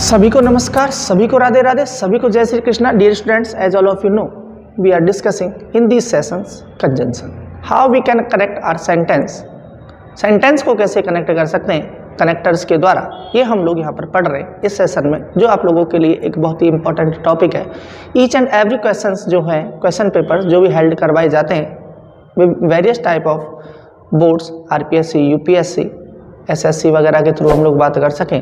सभी को नमस्कार, सभी को राधे राधे, सभी को जय Shri Krishna. Dear students, as all of you know, we are discussing in these sessions conjunction, how we can connect our sentence. Sentence को कैसे कनेक्ट कर सकते हैं कनेक्टर्स के द्वारा, ये हम लोग यहाँ पर पढ़ रहे हैं इस सेशन में, जो आप लोगों के लिए एक बहुत ही इंपॉर्टेंट टॉपिक है। ईच एंड एवरी क्वेश्चंस जो है, क्वेश्चन पेपर्स जो भी हेल्ड करवाए जाते हैं various type of boards, RPSC, UPSC, SSC वगैरह के थ्रू हम लोग बात कर सकें,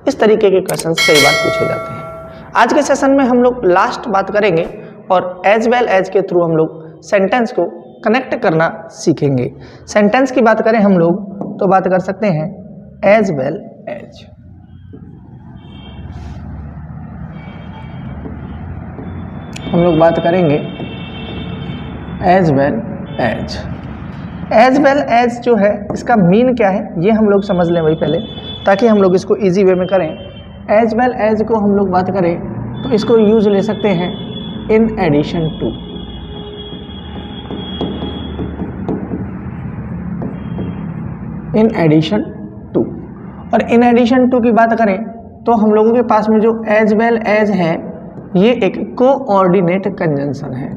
इस तरीके के क्वेश्चंस कई बार पूछे जाते हैं। आज के सेशन में हम लोग लास्ट बात करेंगे और एज वेल एज के थ्रू हम लोग सेंटेंस को कनेक्ट करना सीखेंगे। सेंटेंस की बात करें हम लोग तो बात कर सकते हैं एज वेल एज। हम लोग बात करेंगे as well as. As well as जो है, इसका मीन क्या है ये हम लोग समझ लें वही पहले, ताकि हम लोग इसको इजी वे में करें। एज वेल एज को हम लोग बात करें तो इसको यूज ले सकते हैं in addition to. In addition to, और इन एडिशन टू की बात करें तो हम लोगों के पास में जो एज वेल एज है ये एक कोऑर्डिनेट कंजंक्शन है।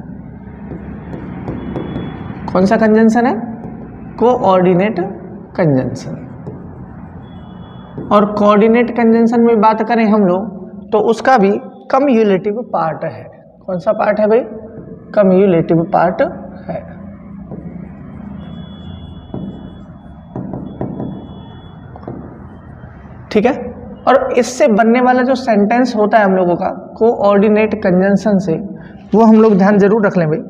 कौन सा कंजंक्शन है? Coordinate conjunction. और कोऑर्डिनेट कंजंक्शन में बात करें हम लोग तो उसका भी कम्युलेटिव पार्ट है। कौन सा पार्ट है भाई? कम्युलेटिव पार्ट है। ठीक है। और इससे बनने वाला जो सेंटेंस होता है हम लोगों का कोऑर्डिनेट कंजंक्शन से, वो हम लोग ध्यान जरूर रख लें भाई।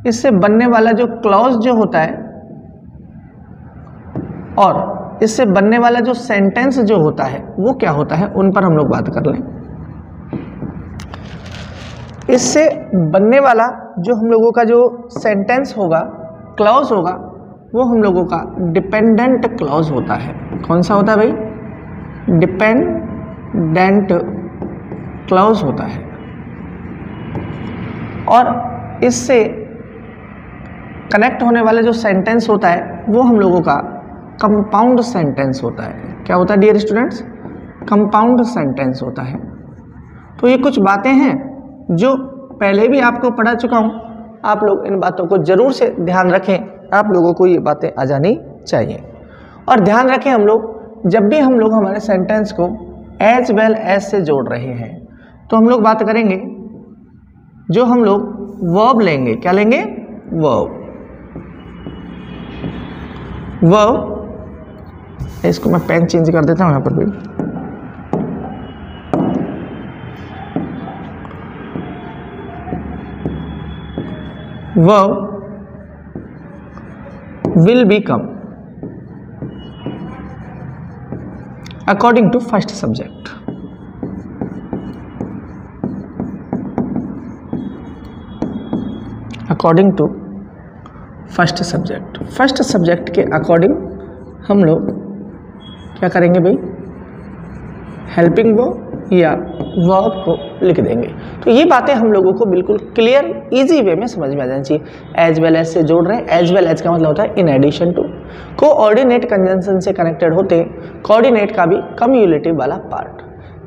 इससे बनने वाला जो क्लॉज जो होता है और इससे बनने वाला जो सेंटेंस जो होता है वो क्या होता है, उन पर हम लोग बात कर लें। इससे बनने वाला जो हम लोगों का जो सेंटेंस होगा, क्लॉज होगा, वो हम लोगों का डिपेंडेंट क्लॉज होता है। कौन सा होता है भाई? डिपेंडेंट क्लॉज होता है। और इससे कनेक्ट होने वाला जो सेंटेंस होता है वो हम लोगों का कंपाउंड सेंटेंस होता है। क्या होता है डियर स्टूडेंट्स? कंपाउंड सेंटेंस होता है। तो ये कुछ बातें हैं जो पहले भी आपको पढ़ा चुका हूँ, आप लोग इन बातों को जरूर से ध्यान रखें। आप लोगों को ये बातें आ जानी चाहिए। और ध्यान रखें हम लोग जब भी हम लोग हमारे सेंटेंस को एज वेल एज से जोड़ रहे हैं तो हम लोग बात करेंगे, जो हम लोग वर्ब लेंगे, क्या लेंगे? वर्ब। वर्ब, इसको मैं पेन चेंज कर देता हूं यहाँ पर भी। Verb will become according to first subject. According to first subject. First subject के अकॉर्डिंग हम लोग क्या करेंगे भाई? हेल्पिंग वर्ब या वर्ब को लिख देंगे। तो ये बातें हम लोगों को बिल्कुल क्लियर इजी वे में समझ में आ जानी चाहिए। एज वेल एज से जोड़ रहे हैं, एज वेल एज का मतलब होता है in addition to. Coordinate conjunction से कनेक्टेड होते हैं, कोऑर्डिनेट का भी कम्युलेटिव वाला पार्ट।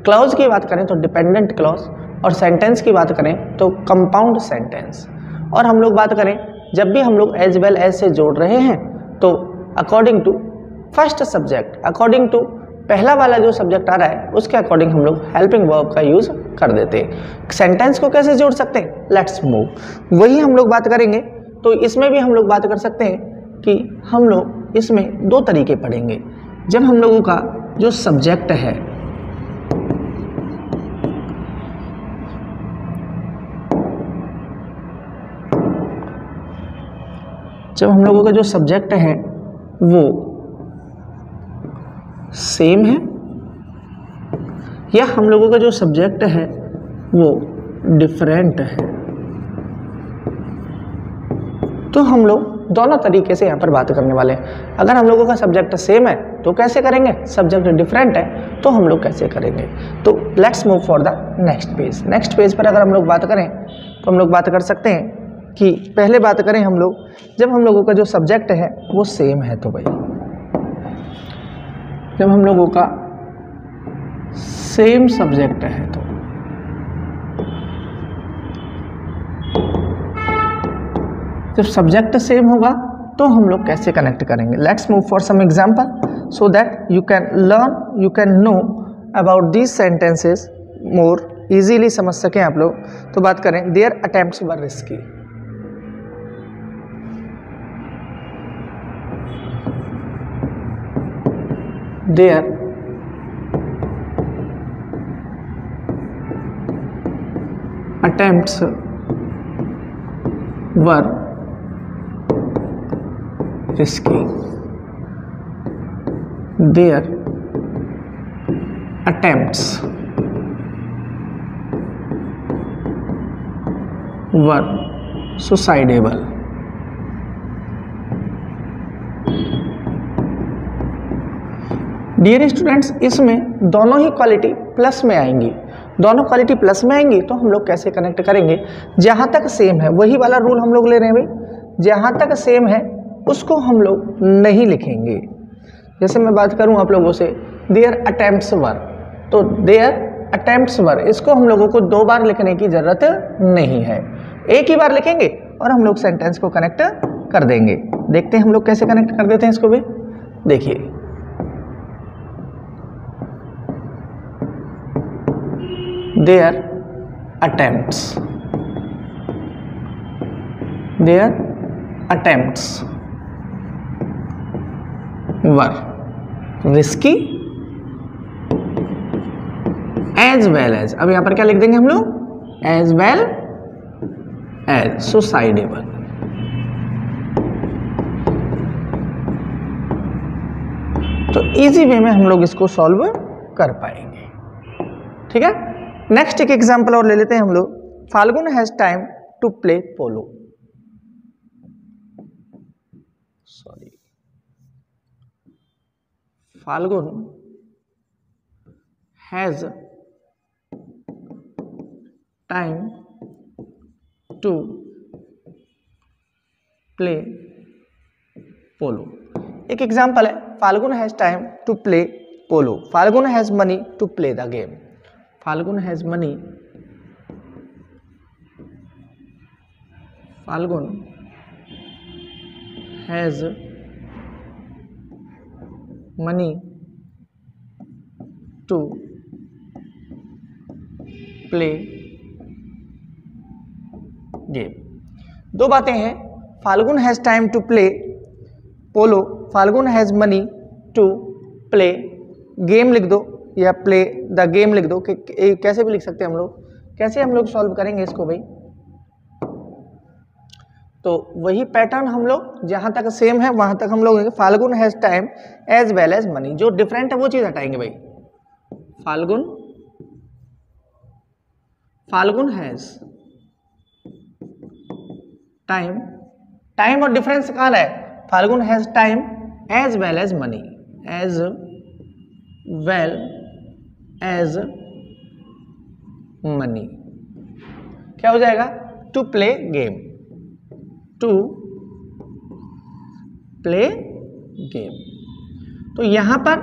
क्लॉज की बात करें तो डिपेंडेंट क्लॉज, और सेंटेंस की बात करें तो कंपाउंड सेंटेंस। और हम लोग बात करें जब भी हम लोग एज वेल एज से जोड़ रहे हैं तो according to first subject, according to पहला वाला जो सब्जेक्ट आ रहा है उसके अकॉर्डिंग हम लोग हेल्पिंग वर्ब का यूज कर देते हैं। सेंटेंस को कैसे जोड़ सकते हैं? लेट्स मूव, वही हम लोग बात करेंगे। तो इसमें भी हम लोग बात कर सकते हैं कि हम लोग इसमें दो तरीके पढ़ेंगे। जब हम लोगों का जो सब्जेक्ट है, जब हम लोगों का जो सब्जेक्ट है वो सेम है, या हम लोगों का जो सब्जेक्ट है वो डिफरेंट है, तो हम लोग दोनों तरीके से यहाँ पर बात करने वाले हैं। अगर हम लोगों का सब्जेक्ट सेम है तो कैसे करेंगे? सब्जेक्ट डिफरेंट है तो हम लोग कैसे करेंगे? तो let's move for the next page. Next page पर अगर हम लोग बात करें तो हम लोग बात कर सकते हैं कि पहले बात करें हम लोग, जब हम लोगों का जो सब्जेक्ट है वो सेम है, तो भाई जब हम लोगों का सेम सब्जेक्ट है तो जब सब्जेक्ट सेम होगा तो हम लोग कैसे कनेक्ट करेंगे। Let's move for some example so that you can learn, you can know about these sentences more easily समझ सकें आप लोग। तो बात करें, their attempts were risky. Their attempts were risky. Their attempts were suicidal. डियर स्टूडेंट्स, इसमें दोनों ही क्वालिटी प्लस में आएंगी। दोनों क्वालिटी प्लस में आएंगी तो हम लोग कैसे कनेक्ट करेंगे। जहां तक सेम है वही वाला रूल हम लोग ले रहे हैं भाई, जहां तक सेम है उसको हम लोग नहीं लिखेंगे। जैसे मैं बात करूं आप लोगों से, देयर अटेम्प्ट्स वर, तो देयर अटेम्प्ट्स वर इसको हम लोगों को 2 बार लिखने की जरूरत नहीं है, एक ही बार लिखेंगे और हम लोग सेंटेंस को कनेक्ट कर देंगे। देखते हैं हम लोग कैसे कनेक्ट कर देते हैं इसको भी। देखिए, their attempts were risky as well as, अब यहां पर क्या लिख देंगे हम लोग, as well as suicidal। तो इजी वे में हम लोग इसको सॉल्व कर पाएंगे। ठीक है, नेक्स्ट एक एग्जांपल और ले लेते हैं हम लोग। Falgun has time to play polo. Sorry, Falgun has time to play polo. एक एग्जांपल है, Falgun has time to play polo. Falgun has money to play the game. Falgun has money. Falgun has money to play game। 2 बातें हैं, Falgun has time to play polo, Falgun has money to play game लिख दो या play the game लिख दो, कि कैसे भी लिख सकते हैं हम लोग। कैसे हम लोग सॉल्व करेंगे इसको भाई, तो वही पैटर्न हम लोग जहां तक सेम है वहां तक हम लोग Falgun has time as well as money. जो डिफरेंट है वो चीज हटाएंगे भाई। फाल्गुन हैज टाइम, टाइम और डिफरेंस कहां है, Falgun has time as well as money, as well as money क्या हो जाएगा, to play game, to play game. तो यहां पर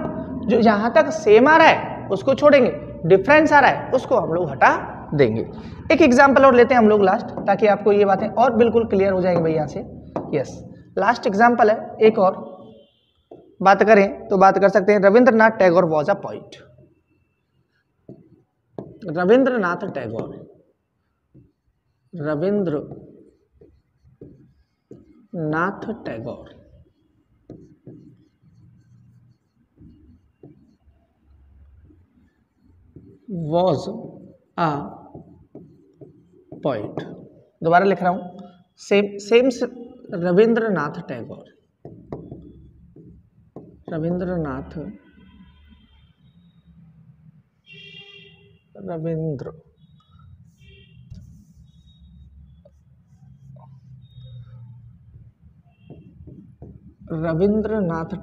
जो जहां तक सेम आ रहा है उसको छोड़ेंगे, डिफरेंस आ रहा है उसको हम लोग हटा देंगे। एक एग्जांपल और लेते हैं हम लोग लास्ट, ताकि आपको ये बातें और बिल्कुल क्लियर हो जाएंगे भाई यहां से। यस, लास्ट एग्जांपल है। एक और बात करें तो बात कर सकते हैं, Rabindranath Tagore was a poet. Rabindranath Tagore, Rabindranath Tagore was a poet. दोबारा लिख रहा हूं, same Rabindranath Tagore, Rabindranath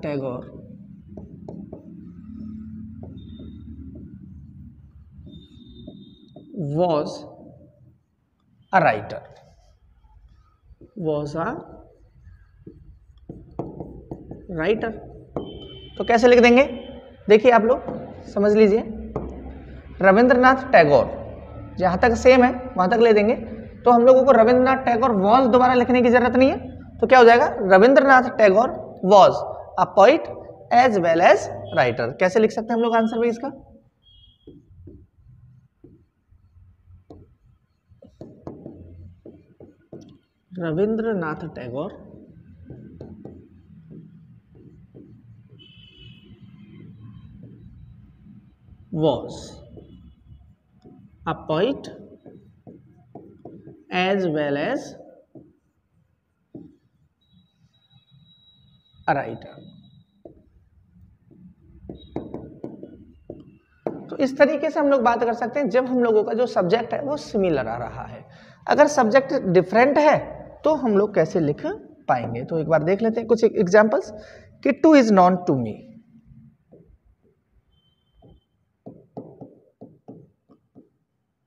Tagore was a writer, तो कैसे लिख देंगे, देखिए आप लोग समझ लीजिए। रविंद्रनाथ टैगोर, जहां तक सेम है वहां तक ले देंगे, तो हम लोगों को रविंद्रनाथ टैगोर वॉज दोबारा लिखने की जरूरत नहीं है, तो क्या हो जाएगा, Rabindranath Tagore was a poet as well as writer. कैसे लिख सकते हैं हम लोग आंसर भी इसका, Rabindranath Tagore was a poet as well as a writer। तो इस तरीके से हम लोग बात कर सकते हैं जब हम लोगों का जो सब्जेक्ट है वो सिमिलर आ रहा है। अगर सब्जेक्ट डिफरेंट है तो हम लोग कैसे लिख पाएंगे, तो एक बार देख लेते हैं कुछ examples. Kittu is known to me,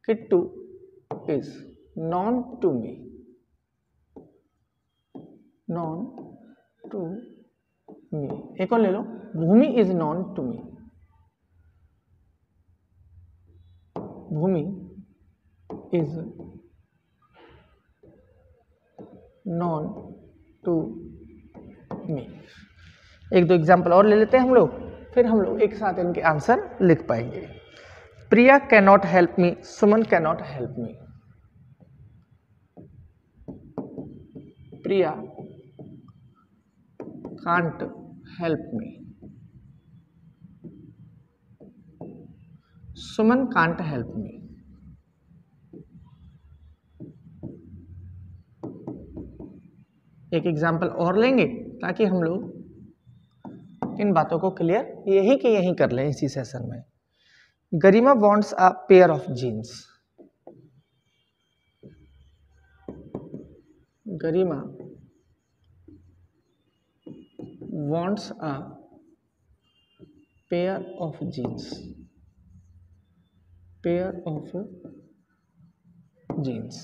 Kittu is known to me, known to me. एक और ले लो, Bhumi is known to me, Bhumi is known to me. एक दो एग्जाम्पल और ले लेते हैं हम लोग, फिर हम लोग एक साथ इनके आंसर लिख पाएंगे। Priya cannot help me, Suman cannot help me. Priya can't help me, Suman can't help me. एक एग्जाम्पल और लेंगे ताकि हम लोग इन बातों को क्लियर यही के यही कर लें इसी सेशन में। Garima wants a pair of jeans, Garima wants a pair of jeans, pair of jeans।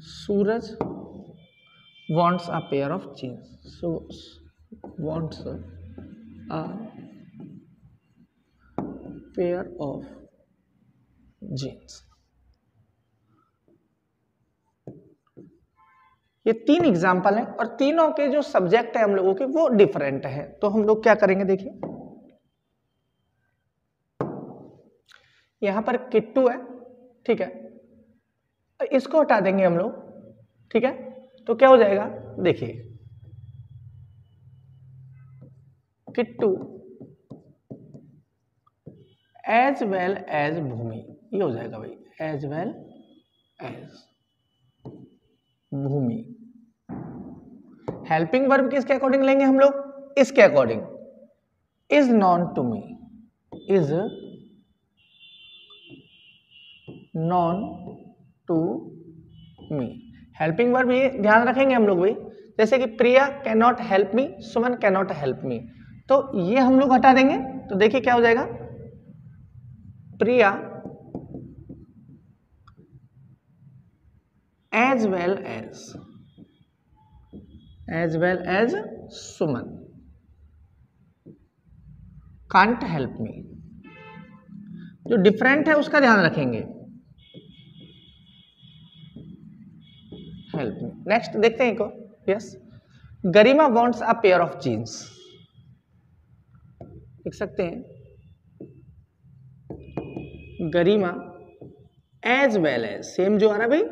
Suraj wants a pair of jeans, so wants a pair of jeans। ये तीन एग्जाम्पल हैं और तीनों के जो सब्जेक्ट है हम लोगों के वो डिफरेंट है। तो हम लोग क्या करेंगे, देखिए यहां पर किट्टू है, ठीक है, इसको हटा देंगे हम लोग, ठीक है, तो क्या हो जाएगा, देखिए Kittu as well as Bhumi, ये हो जाएगा भाई, as well as Bhumi. Helping verb किसके अकॉर्डिंग लेंगे हम लोग, इसके according, is known to me, is known to me. Helping verb ये ध्यान रखेंगे हम लोग भाई, जैसे कि Priya can not help me, Suman can not help me, तो ये हम लोग हटा देंगे, तो देखिए क्या हो जाएगा, Priya as well as Suman can't help me. जो डिफरेंट है उसका ध्यान रखेंगे, हेल्प मी। नेक्स्ट देखते हैं इनको, yes, Garima wants a pair of jeans, लिख सकते हैं Garima as well as, same जो आ रहा है भाई,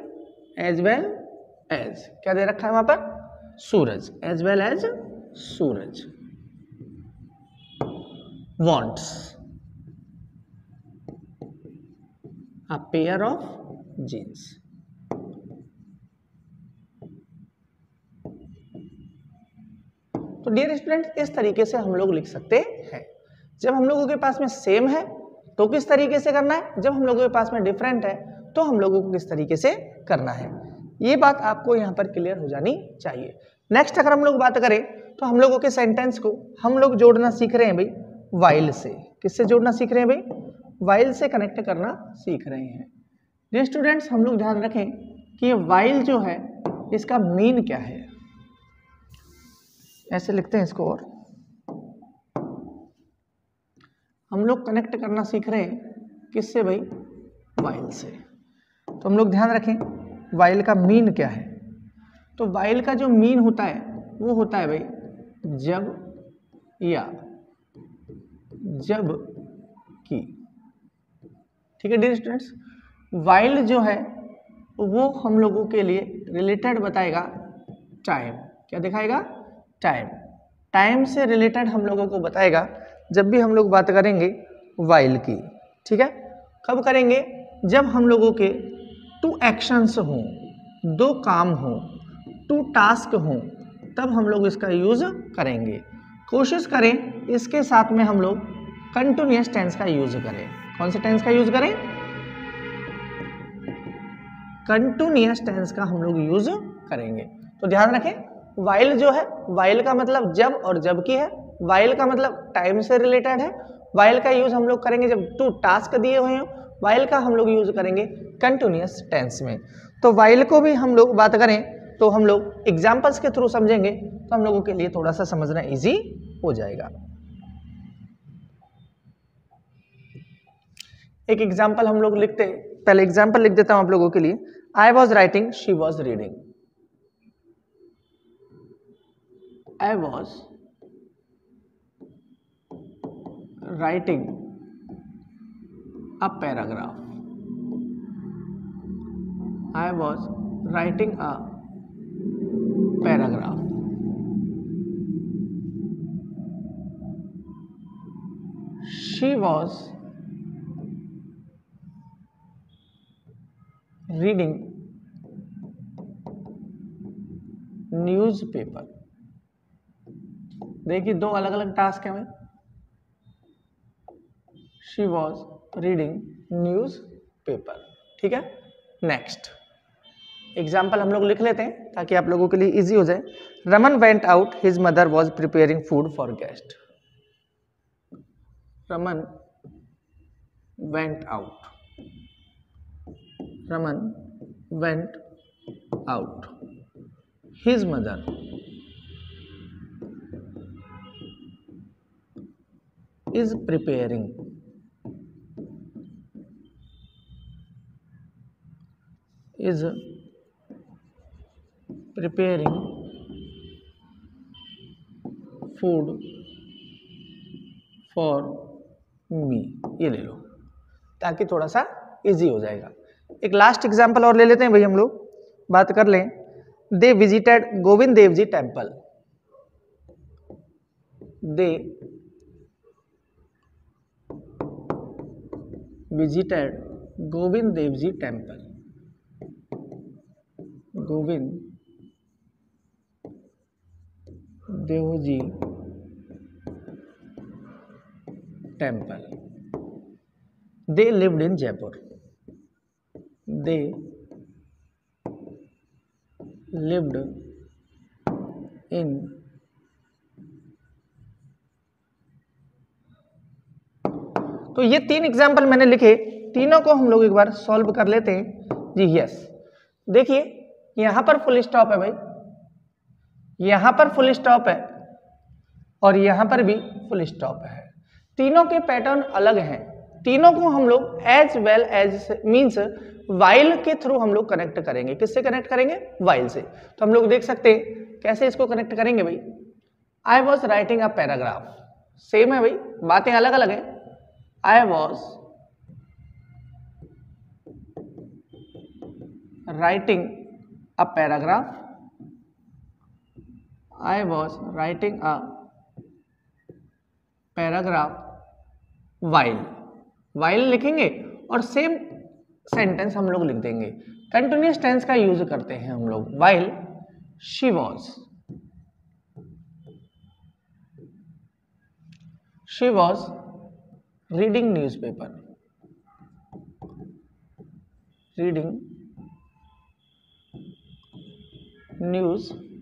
एज वेल एज, क्या दे रखा है वहां पर, Suraj, as well as Suraj wants a pair of jeans। तो डियर स्टूडेंट, इस तरीके से हम लोग लिख सकते हैं। जब हम लोगों के पास में सेम है तो किस तरीके से करना है, जब हम लोगों के पास में डिफरेंट है तो हम लोगों को किस तरीके से करना है, ये बात आपको यहाँ पर क्लियर हो जानी चाहिए। नेक्स्ट अगर हम लोग बात करें तो हम लोगों के सेंटेंस को हम लोग जोड़ना सीख रहे हैं भाई वाइल से। किससे जोड़ना सीख रहे हैं भाई, वाइल से कनेक्ट करना सीख रहे हैं। डियर स्टूडेंट्स, हम लोग ध्यान रखें कि ये वाइल जो है इसका मीन क्या है, ऐसे लिखते हैं इसको, और हम लोग कनेक्ट करना सीख रहे हैं किससे भाई, वाइल से। तो हम लोग ध्यान रखें वाइल का मीन क्या है। तो वाइल का जो मीन होता है वो होता है भाई जब या जब की। ठीक है डियर स्टूडेंट्स, वाइल जो है वो हम लोगों के लिए रिलेटेड बताएगा टाइम। क्या दिखाएगा, टाइम। टाइम से रिलेटेड हम लोगों को बताएगा जब भी हम लोग बात करेंगे वाइल की। ठीक है, कब करेंगे, जब हम लोगों के 2 एक्शंस हों, 2 काम हों, 2 टास्क हों, तब हम लोग इसका यूज करेंगे। कोशिश करें इसके साथ में हम लोग कंटिन्यूअस टेंस का यूज करें। कौन से टेंस का यूज करें, कंटिन्यूअस टेंस का हम लोग यूज करेंगे। तो ध्यान रखें वाइल जो है, वाइल का मतलब जब और जब की है, वाइल का मतलब टाइम से रिलेटेड है, वाइल का यूज हम लोग करेंगे जब 2 टास्क दिए हुए हों, वाइल का हम लोग यूज करेंगे कंटिन्यूअस टेंस में। तो वाइल को भी हम लोग बात करें तो हम लोग एग्जाम्पल्स के थ्रू समझेंगे तो हम लोगों के लिए थोड़ा सा समझना इजी हो जाएगा। एक एग्जाम्पल हम लोग लिखते हैं, पहले एग्जाम्पल लिख देता हूं आप लोगों के लिए। I was writing, she was reading. I was writing a paragraph. I was writing a paragraph. She was reading newspaper. देखिए 2 अलग अलग टास्क हैं। She was reading newspaper। ठीक है, नेक्स्ट एग्जाम्पल हम लोग लिख लेते हैं ताकि आप लोगों के लिए इजी हो जाए। Raman went out, his mother was preparing food for guest. Raman went out, Raman went out, his mother is preparing food for me. ये ले लो ताकि थोड़ा सा इजी हो जाएगा। एक लास्ट एग्जांपल और ले लेते हैं भाई, हम लोग बात कर लें। They visited Govind Dev ji temple. They visited Govind Dev ji temple. Govind Dev ji temple. They lived in Jaipur. They lived in तो ये 3 एग्जाम्पल मैंने लिखे, तीनों को हम लोग एक बार सॉल्व कर लेते हैं जी। यस, देखिए यहां पर फुल स्टॉप है भाई, यहां पर फुल स्टॉप है और यहां पर भी फुल स्टॉप है। तीनों के पैटर्न अलग हैं, तीनों को हम लोग as well as means while के थ्रू हम लोग कनेक्ट करेंगे। किससे कनेक्ट करेंगे, वाइल से। तो हम लोग देख सकते हैं कैसे इसको कनेक्ट करेंगे भाई। I was writing a paragraph, same है भाई, बातें अलग अलग है। I was writing a paragraph. I was writing a paragraph while लिखेंगे और सेम सेंटेंस हम लोग लिख देंगे। कंटिन्यूअस टेंस का यूज करते हैं हम लोग। while she was reading newspaper। reading newspaper.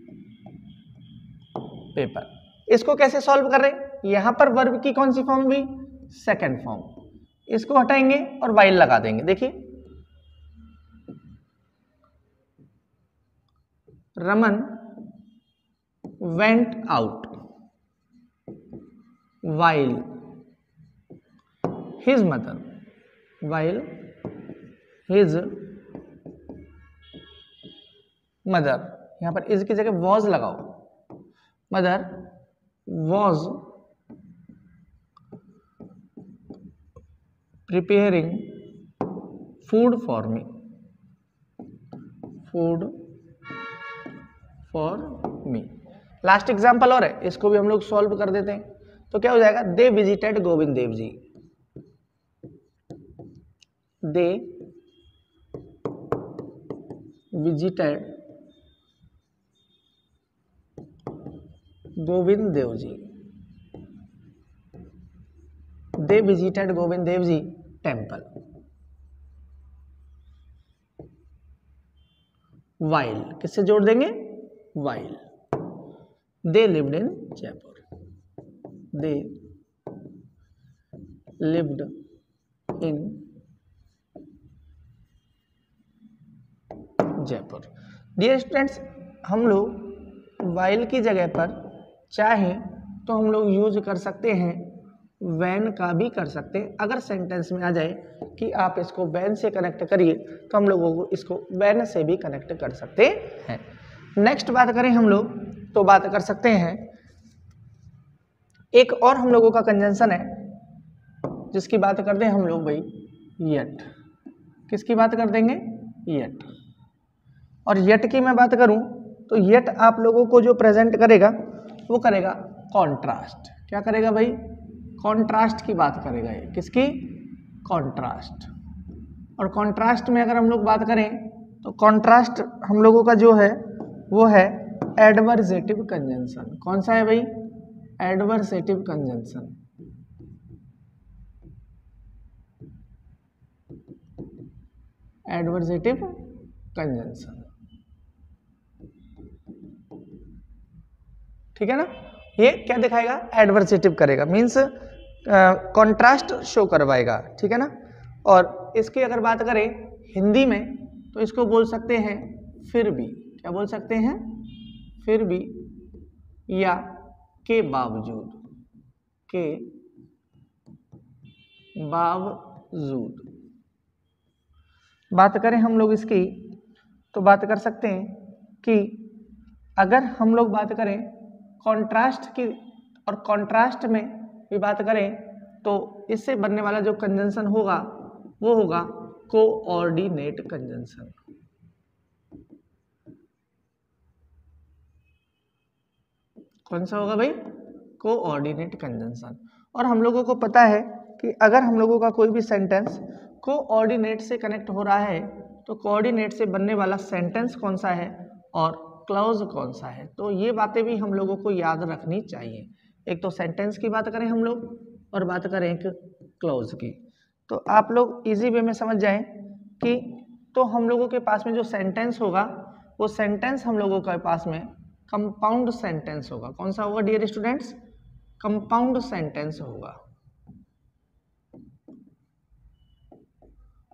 इसको कैसे सॉल्व कर रहे हैं, यहां पर वर्ब की कौन सी फॉर्म हुई, सेकंड फॉर्म। इसको हटाएंगे और वाइल लगा देंगे। देखिए Raman went out while his mother, while his mother, यहां पर इज की जगह वॉज लगाओ, mother was preparing food for me, food for me. Last example और है, इसको भी हम लोग सॉल्व कर देते हैं। तो क्या हो जाएगा, they visited Govind Dev ji, they visited Govind Dev ji, they visited Govind Dev ji temple. While किससे जोड़ देंगे, while they lived in Jaipur, they lived in Jaipur. Dear students, हम लोग वाइल की जगह पर चाहे तो हम लोग यूज कर सकते हैं वैन का भी कर सकते हैं। अगर सेंटेंस में आ जाए कि आप इसको वैन से कनेक्ट करिए तो हम लोगों को इसको वैन से भी कनेक्ट कर सकते हैं। नेक्स्ट बात करें हम लोग तो बात कर सकते हैं, एक और हम लोगों का कंजंक्शन है जिसकी बात करते हैं हम लोग भाई, येट। किसकी बात कर देंगे, येट। और येट की मैं बात करूं तो येट आप लोगों को जो प्रेजेंट करेगा वो करेगा कॉन्ट्रास्ट। क्या करेगा भाई, कॉन्ट्रास्ट की बात करेगा ये, किसकी, कॉन्ट्रास्ट। और कॉन्ट्रास्ट में अगर हम लोग बात करें तो कॉन्ट्रास्ट हम लोगों का जो है वो है एडवर्सेटिव कंजंक्शन। कौन सा है भाई, एडवर्सेटिव कंजंक्शन। एडवर्सेटिव कंजंक्शन, ठीक है ना। ये क्या दिखाएगा, एडवर्सेटिव करेगा, मीन्स कॉन्ट्रास्ट शो करवाएगा, ठीक है ना। और इसकी अगर बात करें हिंदी में तो इसको बोल सकते हैं फिर भी। क्या बोल सकते हैं, फिर भी या के बावजूद, के बावजूद। बात करें हम लोग इसकी तो बात कर सकते हैं कि अगर हम लोग बात करें कॉन्ट्रास्ट की और कॉन्ट्रास्ट में भी बात करें तो इससे बनने वाला जो कंजंक्शन होगा वो होगा कोऑर्डिनेट कंजंक्शन। कौन सा होगा भाई, कोऑर्डिनेट कंजंक्शन। और हम लोगों को पता है कि अगर हम लोगों का कोई भी सेंटेंस कोऑर्डिनेट से कनेक्ट हो रहा है तो कोऑर्डिनेट से बनने वाला सेंटेंस कौन सा है और क्लॉज कौन सा है। तो ये बातें भी हम लोगों को याद रखनी चाहिए। एक तो सेंटेंस की बात करें हम लोग और बात करें एक क्लॉज की। तो आप लोग इजी वे में समझ जाएं कि तो हम लोगों के पास में जो सेंटेंस होगा वो सेंटेंस हम लोगों के पास में कंपाउंड सेंटेंस होगा। कौन सा होगा डियर स्टूडेंट्स, कंपाउंड सेंटेंस होगा।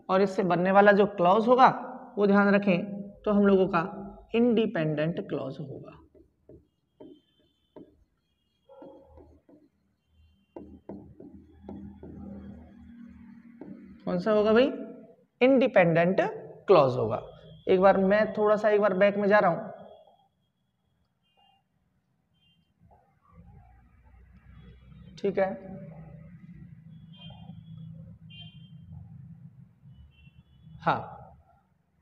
और इससे बनने वाला जो क्लॉज होगा वो ध्यान रखें तो हम लोगों का इंडिपेंडेंट क्लॉज होगा। कौन सा होगा भाई, इंडिपेंडेंट क्लॉज होगा। एक बार मैं थोड़ा सा एक बार बैक में जा रहा हूं, ठीक है। हाँ,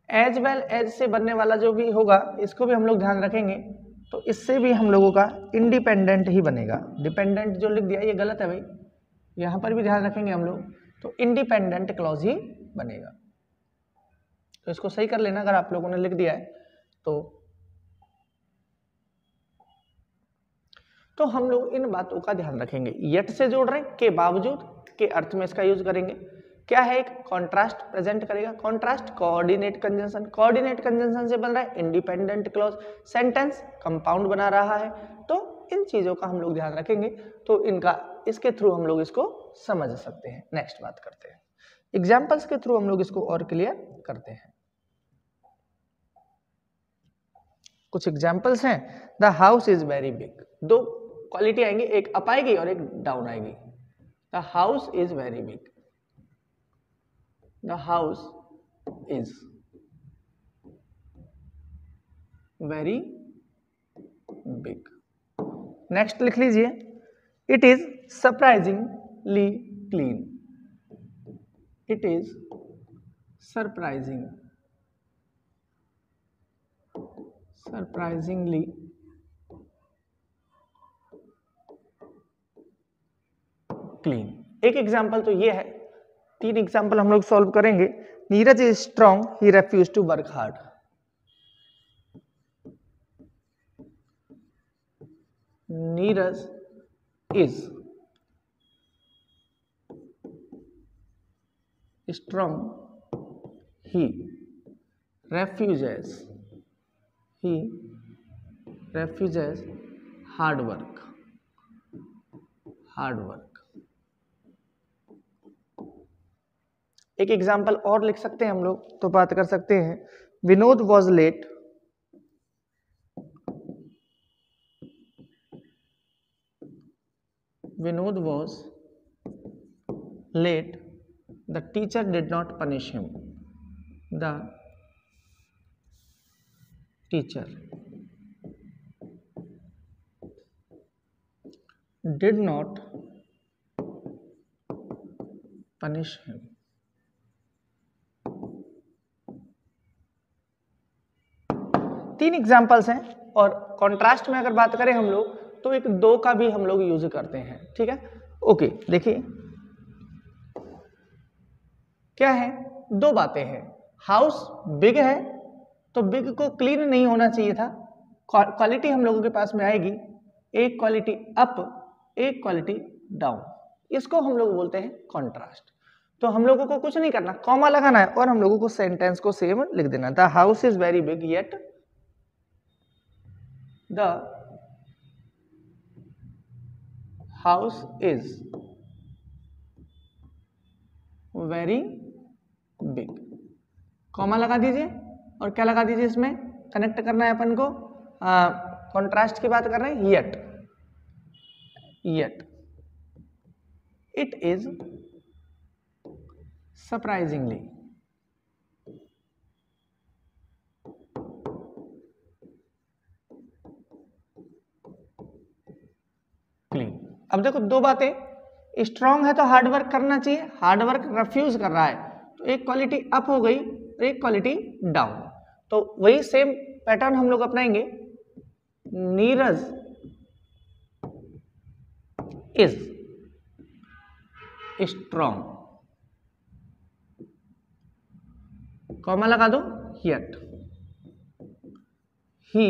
एज वेल एज से बनने वाला जो भी होगा इसको भी हम लोग ध्यान रखेंगे तो इससे भी हम लोगों का इंडिपेंडेंट ही बनेगा। डिपेंडेंट जो लिख दिया ये गलत है भाई, यहां पर भी ध्यान रखेंगे हम लोग तो इंडिपेंडेंट क्लॉज ही बनेगा। तो इसको सही कर लेना अगर आप लोगों ने लिख दिया है तो हम लोग इन बातों का ध्यान रखेंगे। यट से जोड़ रहे हैं, के बावजूद के अर्थ में इसका यूज करेंगे। क्या है, एक कॉन्ट्रास्ट प्रेजेंट करेगा। Contrast coordinate conjunction, coordinate conjunction से बन रहा है इंडिपेंडेंट क्लॉज। सेंटेंस कंपाउंड बना रहा है। तो इन चीजों का हम लोग ध्यान रखेंगे तो इसके थ्रू हम लोग इसको समझ सकते हैं। नेक्स्ट बात करते हैं, एग्जाम्पल्स के थ्रू हम लोग इसको और क्लियर करते हैं। कुछ एग्जाम्पल्स हैं। The house is very big. दो क्वालिटी आएंगी, एक अप आएगी और एक डाउन आएगी। The house is very big, the house is very big. Next लिख लीजिए, it is surprisingly clean. It is surprisingly clean. एक एग्जाम्पल तो ये है, 3 एग्जाम्पल हम लोग सॉल्व करेंगे। Neeraj is strong, he refuse to work hard. Neeraj is strong, he refuses hard work। एक एग्जाम्पल और लिख सकते हैं हम लोग, तो बात कर सकते हैं, Vinod was late, the teacher did not punish him। The teacher did not punish him। तीन एग्जाम्पल्स हैं, और कॉन्ट्रास्ट में अगर बात करें हम लोग तो एक 2 का भी हम लोग यूज करते हैं। ठीक है, ओके। देखिए क्या है, 2 बातें हैं। हाउस बिग है तो बिग को क्लीन नहीं होना चाहिए था। क्वालिटी हम लोगों के पास में आएगी, एक क्वालिटी अप, एक क्वालिटी डाउन। इसको हम लोग बोलते हैं कॉन्ट्रास्ट। तो हम लोगों को कुछ नहीं करना, कॉमा लगाना है और हम लोगों को सेंटेंस को सेम लिख देना। The house is very big yet the house is very big. Comma लगा दीजिए और क्या लगा दीजिए, इसमें कनेक्ट करना है अपन को, कॉन्ट्रास्ट की बात कर रहे हैं, yet it is surprisingly clean. अब देखो 2 बातें, स्ट्रॉन्ग है तो हार्ड वर्क करना चाहिए, हार्ड वर्क रिफ्यूज कर रहा है, तो एक क्वालिटी अप हो गई, एक क्वालिटी डाउन। तो वही सेम पैटर्न हम लोग अपनाएंगे। नीरज इज स्ट्रॉन्ग, कॉमा लगा दो, yet he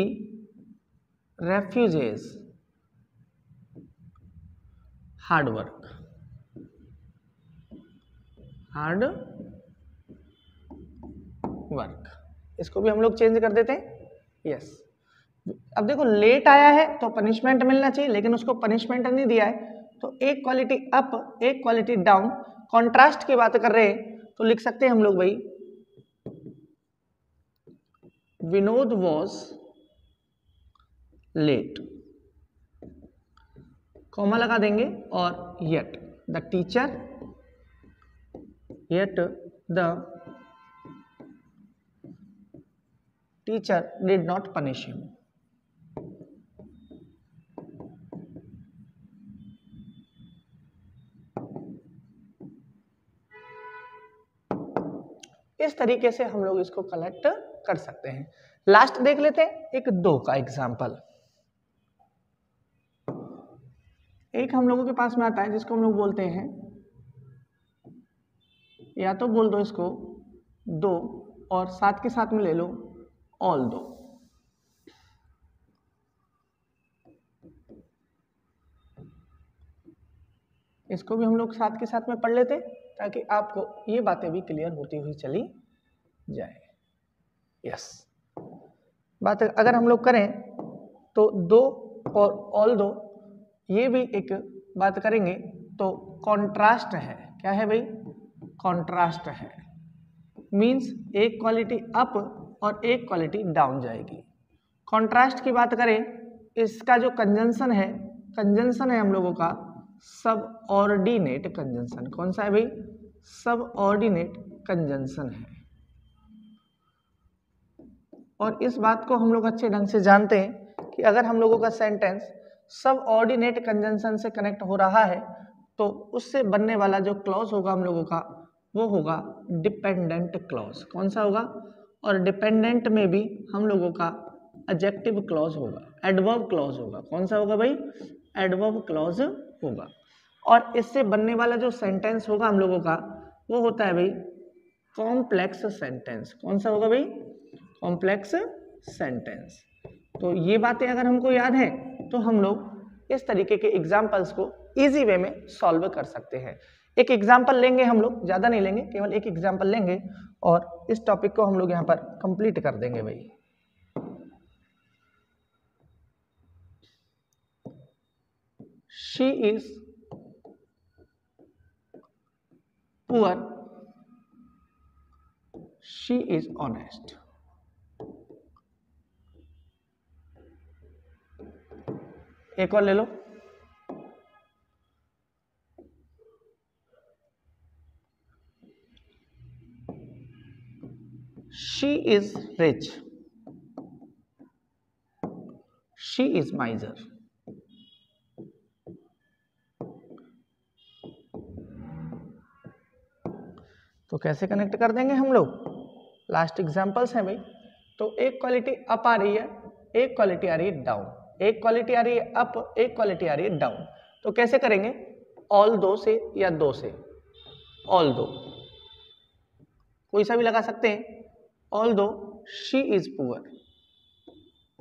refuses hard work. इसको भी हम लोग चेंज कर देते हैं, यस। अब देखो लेट आया है तो पनिशमेंट मिलना चाहिए, लेकिन उसको पनिशमेंट नहीं दिया है, तो एक क्वालिटी अप, एक क्वालिटी डाउन। कॉन्ट्रास्ट की बात कर रहे हैं तो लिख सकते हैं हम लोग भाई, विनोद वॉज लेट, कॉमा लगा देंगे, और yet the teacher did not punish him. इस तरीके से हम लोग इसको कलेक्ट कर सकते हैं। लास्ट देख लेते हैं एक 2 का एग्जाम्पल। एक हम लोगों के पास में आता है जिसको हम लोग बोलते हैं, या तो बोल दो इसको 2 और साथ के साथ में ले लो ऑल 2। इसको भी हम लोग साथ के साथ में पढ़ लेते हैं ताकि आपको ये बातें भी क्लियर होती हुई चली जाए। यस, बात अगर हम लोग करें तो 2 और ऑल 2, ये भी एक बात करेंगे तो कॉन्ट्रास्ट है। क्या है भाई, कॉन्ट्रास्ट है, मींस एक क्वालिटी अप और एक क्वालिटी डाउन जाएगी। कॉन्ट्रास्ट की बात करें, इसका जो कंजंक्शन है हम लोगों का सब ऑर्डिनेट कंजंक्शन। कौन सा है भाई, सबऑर्डिनेट कंजंक्शन है। और इस बात को हम लोग अच्छे ढंग से जानते हैं कि अगर हम लोगों का सेंटेंस सबऑर्डिनेट कंजंक्शन से कनेक्ट हो रहा है तो उससे बनने वाला जो क्लॉज होगा हम लोगों का वो होगा डिपेंडेंट क्लॉज। कौन सा होगा? और डिपेंडेंट में भी हम लोगों का एडजेक्टिव क्लॉज होगा, एडवर्ब क्लॉज होगा। कौन सा होगा भाई? एडवर्ब क्लॉज होगा। और इससे बनने वाला जो सेंटेंस होगा हम लोगों का वो होता है भाई कॉम्प्लेक्स सेंटेंस। कौन सा होगा भाई? Complex sentence. तो ये बातें अगर हमको याद है तो हम लोग इस तरीके के एग्जाम्पल्स को इजी वे में सॉल्व कर सकते हैं। एक एग्जाम्पल लेंगे हम लोग, ज्यादा नहीं लेंगे, केवल एक एग्जाम्पल लेंगे और इस टॉपिक को हम लोग यहाँ पर कंप्लीट कर देंगे भाई। She is poor, she is honest. एक और ले लो। She is rich, she is miser। तो कैसे कनेक्ट कर देंगे हम लोग? लास्ट एग्जांपल्स हैं भाई। तो एक क्वालिटी अप आ रही है, एक क्वालिटी आ रही है डाउन, एक क्वालिटी आ रही है अप, एक क्वालिटी आ रही है डाउन। तो कैसे करेंगे? ऑल दो से या दो से, ऑल दो कोई सा भी लगा सकते हैं। ऑल दो she is poor,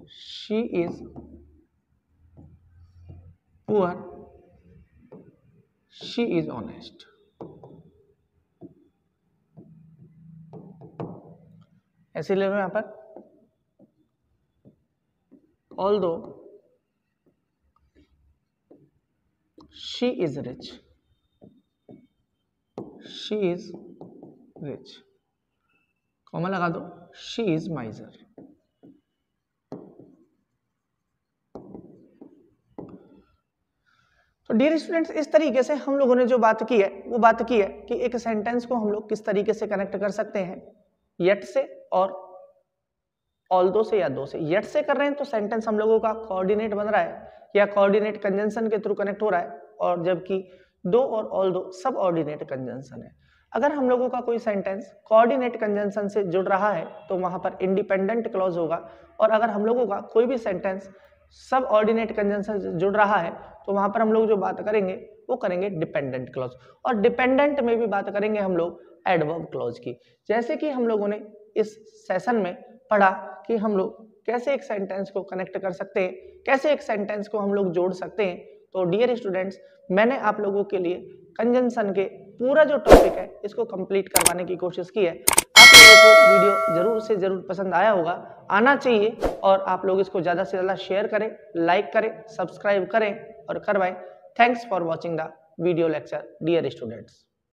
she is poor, she is honest. ऐसे ले लो यहां पर। ऑल दो she is rich, she is rich, comma लगा दो, शी इज माइजर। तो डियर स्टूडेंट्स, इस तरीके से हम लोगों ने जो बात की है वो बात की है कि एक सेंटेंस को हम लोग किस तरीके से कनेक्ट कर सकते हैं, येट से और ऑल्दो से या दो से। येट से कर रहे हैं तो सेंटेंस हम लोगों का कोऑर्डिनेट बन रहा है या कोऑर्डिनेट कंजंक्शन के थ्रू कनेक्ट हो रहा है, और जबकि दो और ऑल्दो सब ऑर्डिनेट कंजंक्शन है। अगर हम लोगों का कोई सेंटेंस कोऑर्डिनेट कंजंक्शन से जुड़ रहा है तो वहां पर इंडिपेंडेंट क्लॉज होगा, और अगर हम लोगों का कोई भी सेंटेंस सब ऑर्डिनेट कंजंक्शन से जुड़ रहा है तो वहां पर हम लोग जो बात करेंगे वो करेंगे डिपेंडेंट क्लॉज। और डिपेंडेंट में भी बात करेंगे हम लोग एडवर्ब क्लॉज की। जैसे कि हम लोगों ने इस सेशन में पढ़ा कि हम लोग कैसे एक सेंटेंस को कनेक्ट कर सकते हैं, कैसे एक सेंटेंस को हम लोग जोड़ सकते हैं। तो डियर स्टूडेंट्स, मैंने आप लोगों के लिए कंजंक्शन के पूरा जो टॉपिक है इसको कंप्लीट करवाने की कोशिश की है। आप लोगों को वीडियो जरूर से जरूर पसंद आया होगा, आना चाहिए, और आप लोग इसको ज़्यादा से ज़्यादा शेयर करें, लाइक करें, सब्सक्राइब करें और करवाएं। Thanks for watching the video lecture dear students.